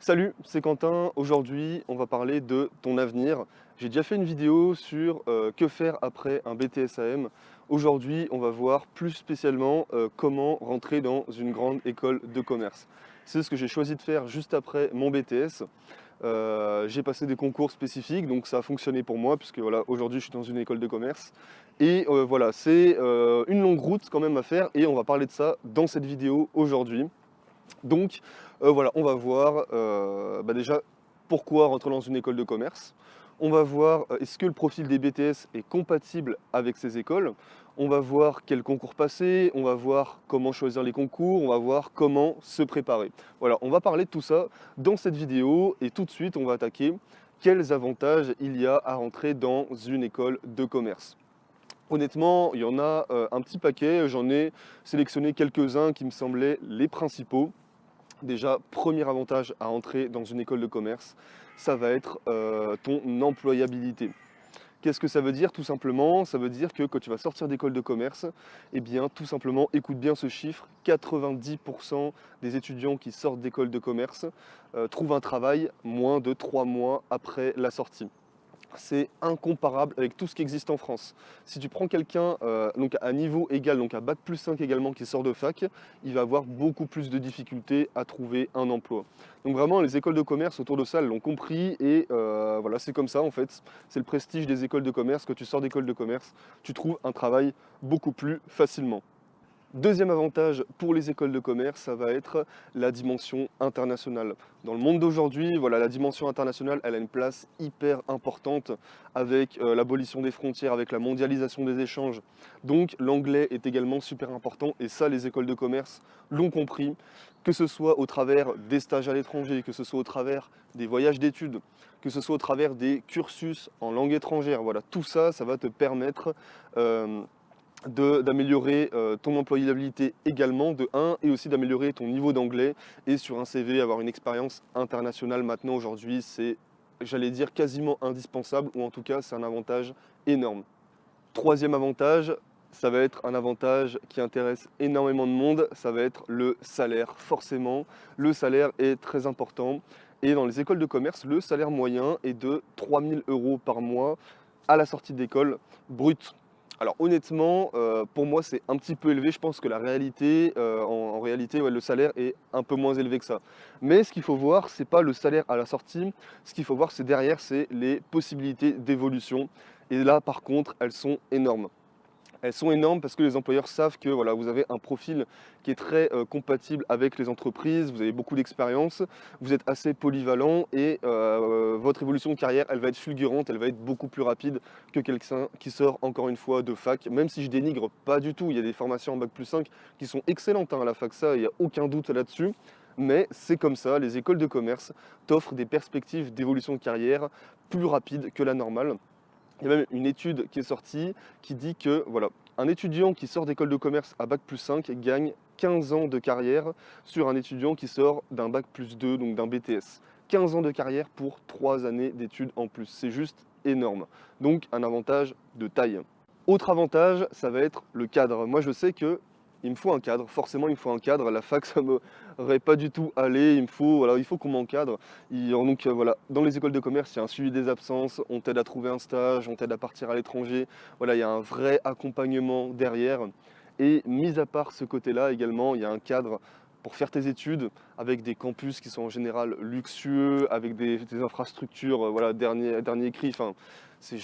Salut, c'est Quentin. Aujourd'hui, on va parler de ton avenir. J'ai déjà fait une vidéo sur que faire après un BTS AM. Aujourd'hui, on va voir plus spécialement comment rentrer dans une grande école de commerce. C'est ce que j'ai choisi de faire juste après mon BTS. J'ai passé des concours spécifiques, donc ça a fonctionné pour moi, puisque voilà, aujourd'hui je suis dans une école de commerce. Et voilà, c'est une longue route quand même à faire, et on va parler de ça dans cette vidéo aujourd'hui. Donc voilà, on va voir déjà pourquoi rentrer dans une école de commerce. On va voir est-ce que le profil des BTS est compatible avec ces écoles. On va voir quels concours passer, on va voir comment choisir les concours, on va voir comment se préparer. Voilà, on va parler de tout ça dans cette vidéo et tout de suite on va attaquer quels avantages il y a à rentrer dans une école de commerce. Honnêtement, il y en a un petit paquet, j'en ai sélectionné quelques-uns qui me semblaient les principaux. Déjà, premier avantage à entrer dans une école de commerce, ça va être ton employabilité. Qu'est-ce que ça veut dire? Tout simplement, ça veut dire que quand tu vas sortir d'école de commerce, eh bien, tout simplement, écoute bien ce chiffre, 90% des étudiants qui sortent d'école de commerce trouvent un travail moins de 3 mois après la sortie. C'est incomparable avec tout ce qui existe en France. Si tu prends quelqu'un donc à niveau égal, donc à bac+5 également, qui sort de fac, il va avoir beaucoup plus de difficultés à trouver un emploi. Donc vraiment, les écoles de commerce autour de ça, elles l'ont compris et voilà, c'est comme ça en fait. C'est le prestige des écoles de commerce. Quand tu sors d'école de commerce, tu trouves un travail beaucoup plus facilement. Deuxième avantage pour les écoles de commerce, ça va être la dimension internationale. Dans le monde d'aujourd'hui, voilà, la dimension internationale, elle a une place hyper importante avec l'abolition des frontières, avec la mondialisation des échanges. Donc l'anglais est également super important et ça, les écoles de commerce l'ont compris, que ce soit au travers des stages à l'étranger, que ce soit au travers des voyages d'études, que ce soit au travers des cursus en langue étrangère. Voilà, tout ça, ça va te permettre d'améliorer ton employabilité également, de 1, et aussi d'améliorer ton niveau d'anglais. Et sur un CV, avoir une expérience internationale maintenant, aujourd'hui, c'est, j'allais dire, quasiment indispensable, ou en tout cas, c'est un avantage énorme. Troisième avantage, ça va être un avantage qui intéresse énormément de monde, ça va être le salaire. Forcément, le salaire est très important. Et dans les écoles de commerce, le salaire moyen est de 3 000 € par mois à la sortie d'école brute. Alors honnêtement, pour moi c'est un petit peu élevé. Je pense que la réalité, en réalité, ouais, le salaire est un peu moins élevé que ça. Mais ce qu'il faut voir, c'est pas le salaire à la sortie. Ce qu'il faut voir, c'est derrière, c'est les possibilités d'évolution. Et là, par contre, elles sont énormes. Elles sont énormes parce que les employeurs savent que voilà, vous avez un profil qui est très compatible avec les entreprises, vous avez beaucoup d'expérience, vous êtes assez polyvalent et votre évolution de carrière, elle va être fulgurante, elle va être beaucoup plus rapide que quelqu'un qui sort encore une fois de fac, même si je dénigre pas du tout, il y a des formations en bac+5 qui sont excellentes à la fac, ça, il n'y a aucun doute là-dessus. Mais c'est comme ça, les écoles de commerce t'offrent des perspectives d'évolution de carrière plus rapides que la normale. Il y a même une étude qui est sortie qui dit que voilà, un étudiant qui sort d'école de commerce à bac+5 gagne 15 ans de carrière sur un étudiant qui sort d'un bac+2, donc d'un BTS. 15 ans de carrière pour 3 années d'études en plus. C'est juste énorme. Donc un avantage de taille. Autre avantage, ça va être le cadre. Moi je sais que il me faut un cadre, forcément il me faut un cadre. La fac ça m'aurait pas du tout allé, voilà, il faut qu'on m'encadre. Donc voilà, dans les écoles de commerce, il y a un suivi des absences, on t'aide à trouver un stage, on t'aide à partir à l'étranger. Voilà, il y a un vrai accompagnement derrière. Et mis à part ce côté-là également, il y a un cadre pour faire tes études avec des campus qui sont en général luxueux, avec des infrastructures, voilà, dernier cri. Enfin,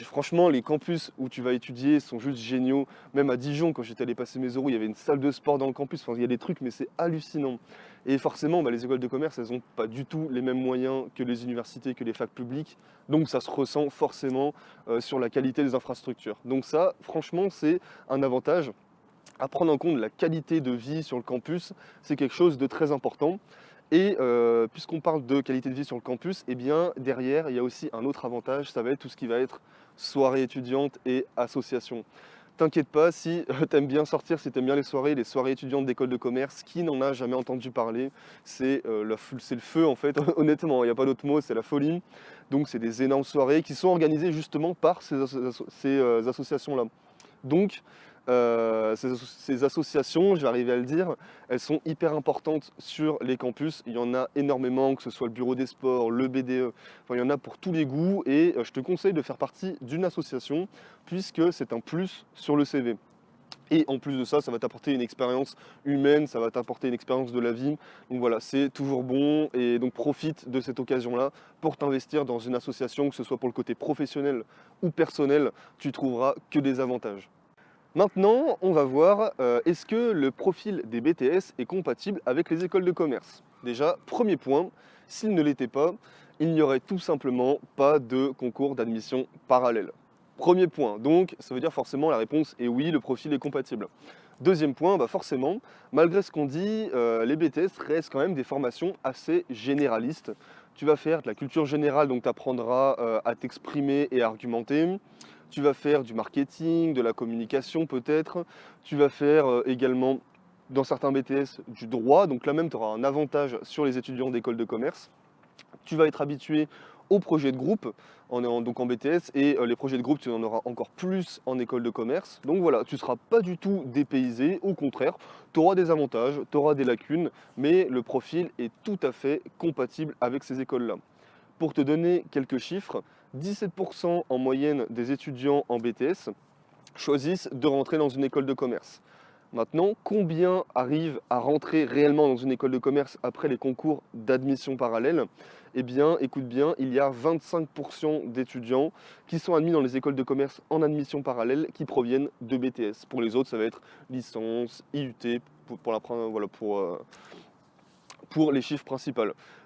franchement, les campus où tu vas étudier sont juste géniaux. Même à Dijon, quand j'étais allé passer mes euros, il y avait une salle de sport dans le campus. Enfin, il y a des trucs, mais c'est hallucinant. Et forcément, les écoles de commerce, elles n'ont pas du tout les mêmes moyens que les universités, que les facs publiques. Donc ça se ressent forcément sur la qualité des infrastructures. Donc ça, franchement, c'est un avantage. À prendre en compte la qualité de vie sur le campus, c'est quelque chose de très important. Et puisqu'on parle de qualité de vie sur le campus, eh bien derrière, il y a aussi un autre avantage, ça va être tout ce qui va être soirée étudiante et association. T'inquiète pas, si tu aimes bien sortir, si tu aimes bien les soirées étudiantes d'école de commerce, qui n'en a jamais entendu parler, c'est le feu en fait, honnêtement, il n'y a pas d'autre mot, c'est la folie. Donc c'est des énormes soirées qui sont organisées justement par ces associations-là. Donc ces associations, je vais arriver à le dire, elles sont hyper importantes sur les campus. Il y en a énormément, que ce soit le bureau des sports, le BDE, enfin, il y en a pour tous les goûts et je te conseille de faire partie d'une association puisque c'est un plus sur le CV. Et en plus de ça, ça va t'apporter une expérience humaine, ça va t'apporter une expérience de la vie. Donc voilà, c'est toujours bon et donc profite de cette occasion-là pour t'investir dans une association, que ce soit pour le côté professionnel ou personnel, tu trouveras que des avantages. Maintenant, on va voir, est-ce que le profil des BTS est compatible avec les écoles de commerce? Déjà, premier point, s'il ne l'était pas, il n'y aurait tout simplement pas de concours d'admission parallèle. Premier point, donc ça veut dire forcément la réponse est oui, le profil est compatible. Deuxième point, bah forcément, malgré ce qu'on dit, les BTS restent quand même des formations assez généralistes. Tu vas faire de la culture générale, donc tu apprendras à t'exprimer et à argumenter. Tu vas faire du marketing, de la communication peut-être. Tu vas faire également, dans certains BTS, du droit. Donc là même, tu auras un avantage sur les étudiants d'école de commerce. Tu vas être habitué aux projets de groupe, donc en BTS, et les projets de groupe, tu en auras encore plus en école de commerce. Donc voilà, tu ne seras pas du tout dépaysé, au contraire, tu auras des avantages, tu auras des lacunes, mais le profil est tout à fait compatible avec ces écoles-là. Pour te donner quelques chiffres, 17% en moyenne des étudiants en BTS choisissent de rentrer dans une école de commerce. Maintenant, combien arrivent à rentrer réellement dans une école de commerce après les concours d'admission parallèle? Eh bien, écoute bien, il y a 25% d'étudiants qui sont admis dans les écoles de commerce en admission parallèle qui proviennent de BTS. Pour les autres, ça va être licence, IUT, pour les chiffres principaux.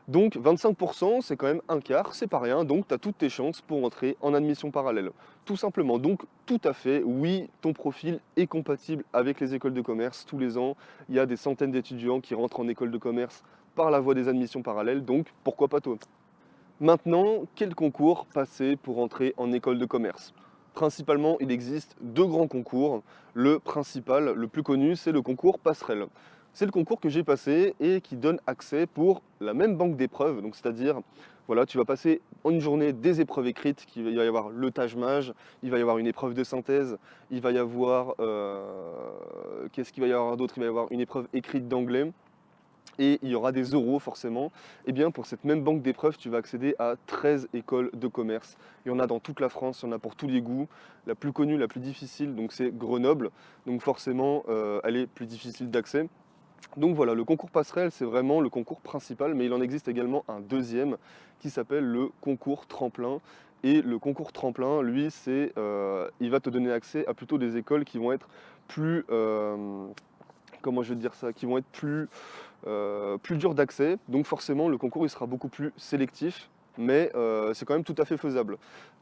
Donc 25%, c'est quand même un quart, c'est pas rien, donc tu as toutes tes chances pour entrer en admission parallèle. Tout simplement, donc tout à fait, oui, ton profil est compatible avec les écoles de commerce. Tous les ans, il y a des centaines d'étudiants qui rentrent en école de commerce par la voie des admissions parallèles, donc pourquoi pas toi? Maintenant, quel concours passer pour entrer en école de commerce? Principalement, il existe deux grands concours. Le principal, le plus connu, c'est le concours Passerelle. C'est le concours que j'ai passé et qui donne accès pour la même banque d'épreuves. Donc, c'est-à-dire, voilà, tu vas passer en une journée des épreuves écrites. Il va y avoir le Taj-Maj, il va y avoir une épreuve de synthèse, il va y avoir, qu'est-ce qu'il va y avoir d'autre? Il va y avoir une épreuve écrite d'anglais et il y aura des euros forcément. Et bien pour cette même banque d'épreuves, tu vas accéder à 13 écoles de commerce. Il y en a dans toute la France, il y en a pour tous les goûts. La plus connue, la plus difficile, donc c'est Grenoble. Donc forcément, elle est plus difficile d'accès. Donc voilà, le concours passerelle, c'est vraiment le concours principal, mais il en existe également un deuxième qui s'appelle le concours tremplin. Et le concours tremplin, lui, il va te donner accès à plutôt des écoles qui vont être plus, comment je vais te dire ça, qui vont être plus dures d'accès. Donc forcément, le concours il sera beaucoup plus sélectif, mais c'est quand même tout à fait faisable.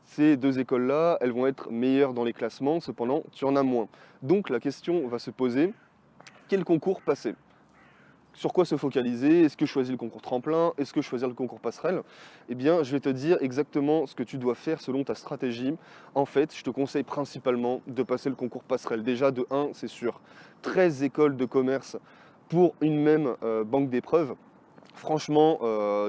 Ces deux écoles-là, elles vont être meilleures dans les classements, cependant, tu en as moins. Donc la question va se poser, quel concours passer? Sur quoi se focaliser? Est-ce que choisir le concours tremplin? Est-ce que choisir le concours passerelle? Eh bien, je vais te dire exactement ce que tu dois faire selon ta stratégie. En fait, je te conseille principalement de passer le concours passerelle. Déjà, de 1, c'est sûr. 13 écoles de commerce pour une même banque d'épreuves. Franchement,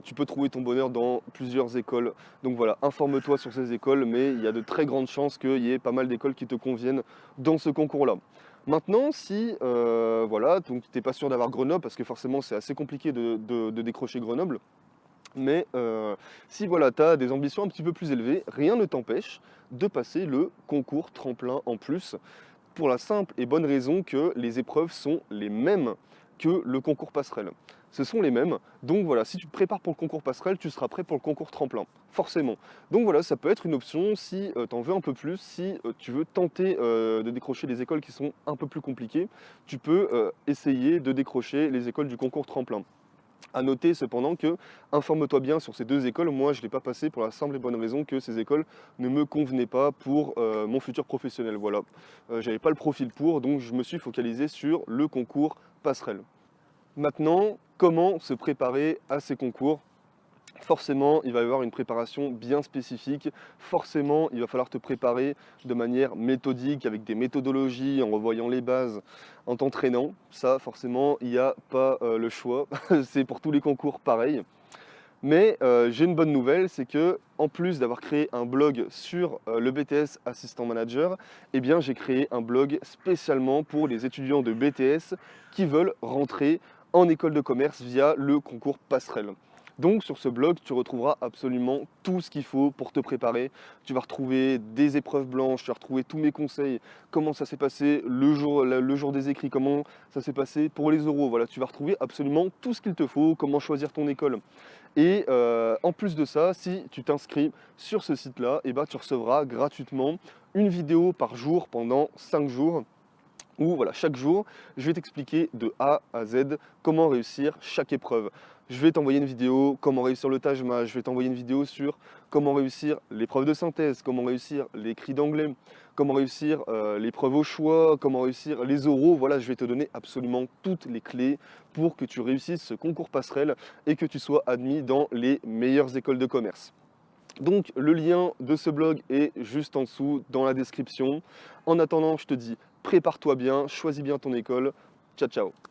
tu peux trouver ton bonheur dans plusieurs écoles. Donc voilà, informe-toi sur ces écoles, mais il y a de très grandes chances qu'il y ait pas mal d'écoles qui te conviennent dans ce concours-là. Maintenant, si voilà, donc tu n'es pas sûr d'avoir Grenoble, parce que forcément c'est assez compliqué de décrocher Grenoble, mais si voilà, tu as des ambitions un petit peu plus élevées, rien ne t'empêche de passer le concours tremplin en plus, pour la simple et bonne raison que les épreuves sont les mêmes que le concours passerelle. Ce sont les mêmes, donc voilà, si tu te prépares pour le concours passerelle, tu seras prêt pour le concours tremplin, forcément. Donc voilà, ça peut être une option si tu en veux un peu plus, si tu veux tenter de décrocher des écoles qui sont un peu plus compliquées, tu peux essayer de décrocher les écoles du concours tremplin. À noter cependant que, informe-toi bien sur ces deux écoles, moi je ne l'ai pas passé pour la simple et bonne raison que ces écoles ne me convenaient pas pour mon futur professionnel. Voilà, j'avais pas le profil pour, donc je me suis focalisé sur le concours passerelle. Maintenant, comment se préparer à ces concours? Forcément, il va y avoir une préparation bien spécifique. Forcément, il va falloir te préparer de manière méthodique, avec des méthodologies, en revoyant les bases, en t'entraînant. Ça, forcément, il n'y a pas le choix. C'est pour tous les concours pareil. Mais j'ai une bonne nouvelle, c'est que en plus d'avoir créé un blog sur le BTS Assistant Manager, eh bien j'ai créé un blog spécialement pour les étudiants de BTS qui veulent rentrer en école de commerce via le concours Passerelle. Donc sur ce blog, tu retrouveras absolument tout ce qu'il faut pour te préparer. Tu vas retrouver des épreuves blanches, tu vas retrouver tous mes conseils, comment ça s'est passé le jour des écrits, comment ça s'est passé pour les oraux. Voilà, tu vas retrouver absolument tout ce qu'il te faut, comment choisir ton école. Et en plus de ça, si tu t'inscris sur ce site-là, eh ben, tu recevras gratuitement une vidéo par jour pendant 5 jours où voilà, chaque jour, je vais t'expliquer de A à Z comment réussir chaque épreuve. Je vais t'envoyer une vidéo comment réussir le Tajma, je vais t'envoyer une vidéo sur comment réussir l'épreuve de synthèse, comment réussir l'écrit d'anglais, comment réussir l'épreuve au choix, comment réussir les oraux. Voilà, je vais te donner absolument toutes les clés pour que tu réussisses ce concours passerelle et que tu sois admis dans les meilleures écoles de commerce. Donc le lien de ce blog est juste en dessous dans la description. En attendant, je te dis, prépare-toi bien, choisis bien ton école. Ciao, ciao.